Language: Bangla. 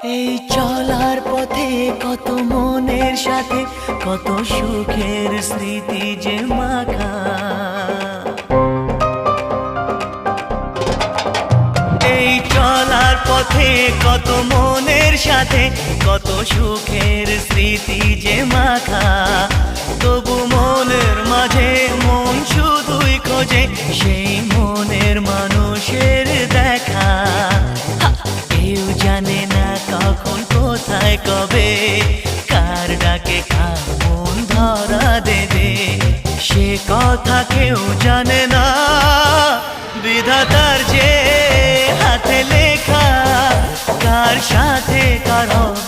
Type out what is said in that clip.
এই চলার পথে কত মনের সাথে কত সুখের স্মৃতি যে মাখা। এই চলার পথে কত মনের সাথে কত সুখের স্মৃতি যে মাখা। তবু মনের মাঝে মন শুধুই খোঁজে সেই মনের মানুষের দেখা। কেউ জানে না কখন কোথায় কবে কার ডাকে কার মন ধরা দেবে, সে কথা কেউ জানে না। বিধাতার যে হাতে লেখা কার সাথে কার হবে